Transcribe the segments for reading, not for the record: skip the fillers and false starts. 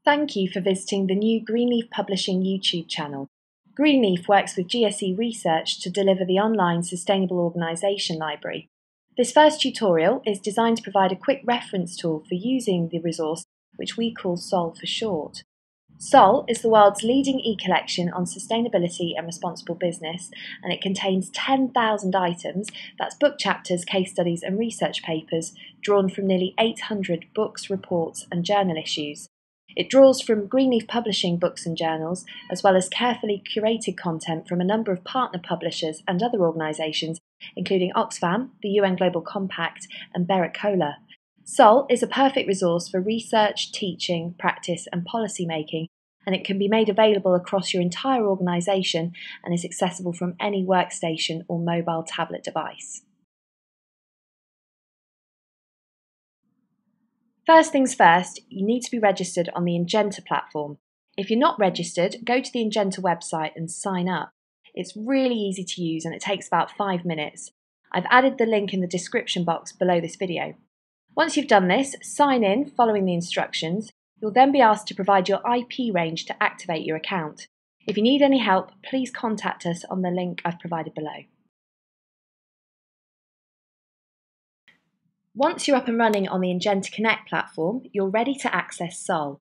Thank you for visiting the new Greenleaf Publishing YouTube channel. Greenleaf works with GSE Research to deliver the online Sustainable Organisation Library. This first tutorial is designed to provide a quick reference tool for using the resource, which we call SOL for short. SOL is the world's leading e-collection on sustainability and responsible business, and it contains 10,000 items, that's book chapters, case studies and research papers, drawn from nearly 800 books, reports and journal issues. It draws from Greenleaf Publishing books and journals, as well as carefully curated content from a number of partner publishers and other organisations, including Oxfam, the UN Global Compact and Berwick Cola. SOL is a perfect resource for research, teaching, practice and policy making, and it can be made available across your entire organisation and is accessible from any workstation or mobile tablet device. First things first, you need to be registered on the Ingenta platform. If you're not registered, go to the Ingenta website and sign up. It's really easy to use and it takes about 5 minutes. I've added the link in the description box below this video. Once you've done this, sign in following the instructions. You'll then be asked to provide your IP range to activate your account. If you need any help, please contact us on the link I've provided below. Once you're up and running on the Ingenta Connect platform, you're ready to access SOL.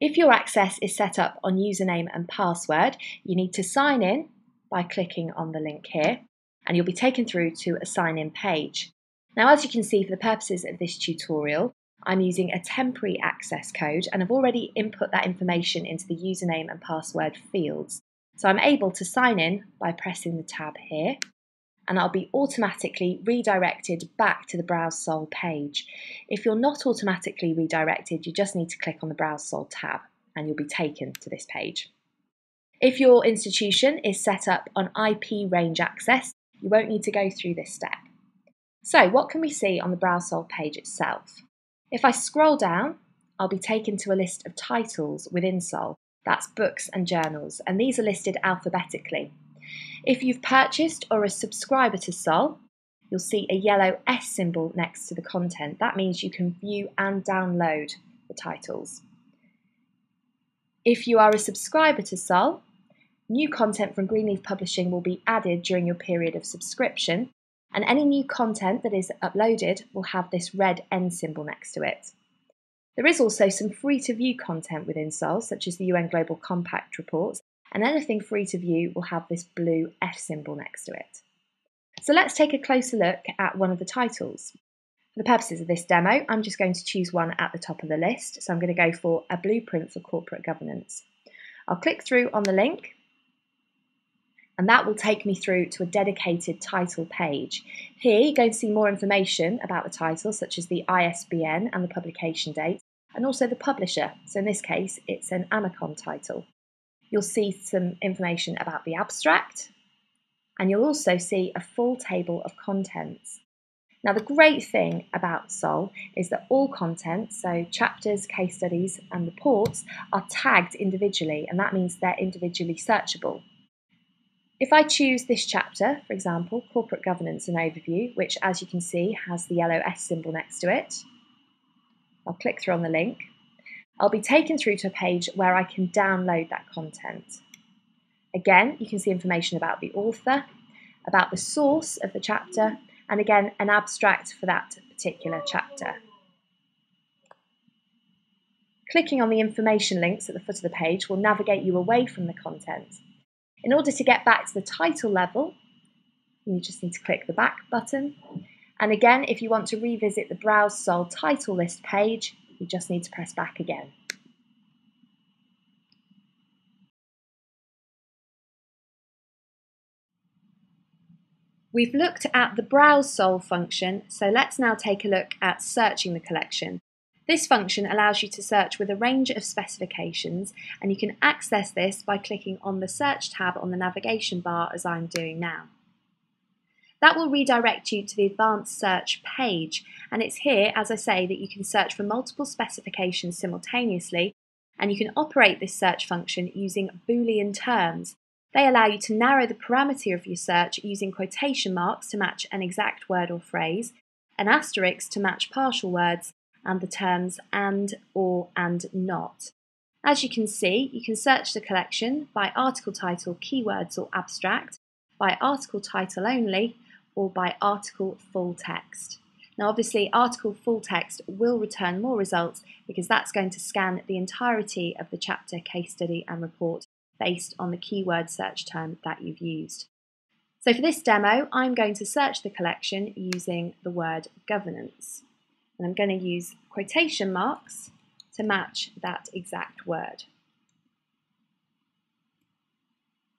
If your access is set up on username and password, you need to sign in by clicking on the link here, and you'll be taken through to a sign-in page. Now, as you can see, for the purposes of this tutorial, I'm using a temporary access code, and I've already input that information into the username and password fields. So I'm able to sign in by pressing the tab here, and I'll be automatically redirected back to the Browse SOL page. If you're not automatically redirected, you just need to click on the Browse SOL tab and you'll be taken to this page. If your institution is set up on IP range access, you won't need to go through this step. So what can we see on the Browse SOL page itself? If I scroll down, I'll be taken to a list of titles within SOL. That's books and journals, and these are listed alphabetically. If you've purchased or are a subscriber to SOL, you'll see a yellow S symbol next to the content. That means you can view and download the titles. If you are a subscriber to SOL, new content from Greenleaf Publishing will be added during your period of subscription, and any new content that is uploaded will have this red N symbol next to it. There is also some free-to-view content within SOL, such as the UN Global Compact reports, and anything free to view will have this blue F symbol next to it. So let's take a closer look at one of the titles. For the purposes of this demo, I'm just going to choose one at the top of the list, so I'm going to go for A Blueprint for Corporate Governance. I'll click through on the link, and that will take me through to a dedicated title page. Here you're going to see more information about the title, such as the ISBN and the publication date, and also the publisher. So in this case, it's an Amicon title. You'll see some information about the abstract, and you'll also see a full table of contents. Now, the great thing about SOL is that all content, so chapters, case studies and reports, are tagged individually, and that means they're individually searchable. If I choose this chapter, for example, Corporate Governance and Overview, which as you can see has the yellow S symbol next to it, I'll click through on the link. I'll be taken through to a page where I can download that content. Again, you can see information about the author, about the source of the chapter, and again, an abstract for that particular chapter. Clicking on the information links at the foot of the page will navigate you away from the content. In order to get back to the title level, you just need to click the back button. And again, if you want to revisit the Browse SOL title list page, you just need to press back again. We've looked at the Browse SOL function, so let's now take a look at searching the collection. This function allows you to search with a range of specifications, and you can access this by clicking on the Search tab on the navigation bar as I'm doing now. That will redirect you to the Advanced Search page, and it's here, as I say, that you can search for multiple specifications simultaneously, and you can operate this search function using Boolean terms. They allow you to narrow the parameter of your search using quotation marks to match an exact word or phrase, an asterisk to match partial words, and the terms and, or, and not. As you can see, you can search the collection by article title, keywords or abstract, by article title only, or by article full text. Now obviously article full text will return more results because that's going to scan the entirety of the chapter, case study and report based on the keyword search term that you've used. So for this demo, I'm going to search the collection using the word governance. And I'm going to use quotation marks to match that exact word.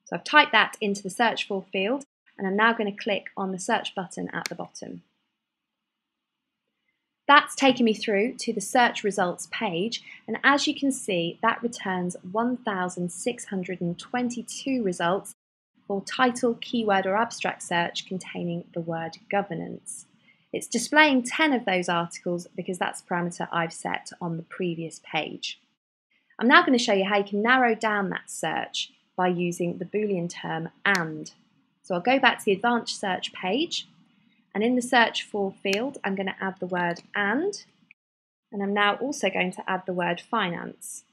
So I've typed that into the search for field and I'm now going to click on the search button at the bottom. That's taken me through to the search results page, and as you can see, that returns 1,622 results for title, keyword or abstract search containing the word governance. It's displaying 10 of those articles because that's the parameter I've set on the previous page. I'm now going to show you how you can narrow down that search by using the Boolean term AND. So I'll go back to the advanced search page, and in the search for field I'm going to add the word and I'm now also going to add the word finance.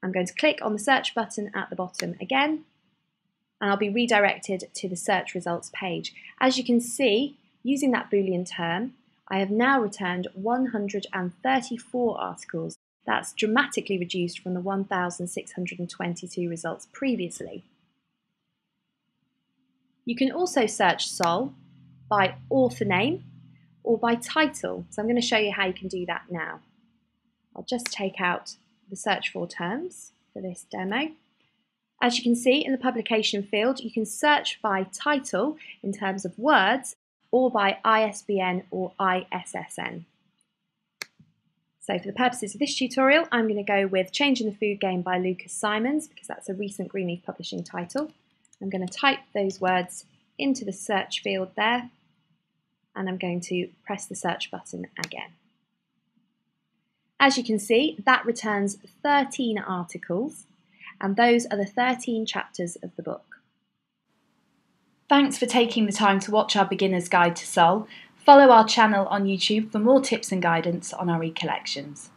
I'm going to click on the search button at the bottom again, and I'll be redirected to the search results page. As you can see, using that Boolean term, I have now returned 134 articles. That's dramatically reduced from the 1,622 results previously. You can also search SOL by author name or by title. So I'm going to show you how you can do that now. I'll just take out the search for terms for this demo. As you can see in the publication field, you can search by title in terms of words or by ISBN or ISSN. So for the purposes of this tutorial, I'm going to go with Changing the Food Game by Lucas Simons because that's a recent Greenleaf Publishing title. I'm going to type those words into the search field there, and I'm going to press the search button again. As you can see, that returns 13 articles, and those are the 13 chapters of the book. Thanks for taking the time to watch our Beginner's Guide to SOL. Follow our channel on YouTube for more tips and guidance on our e-collections.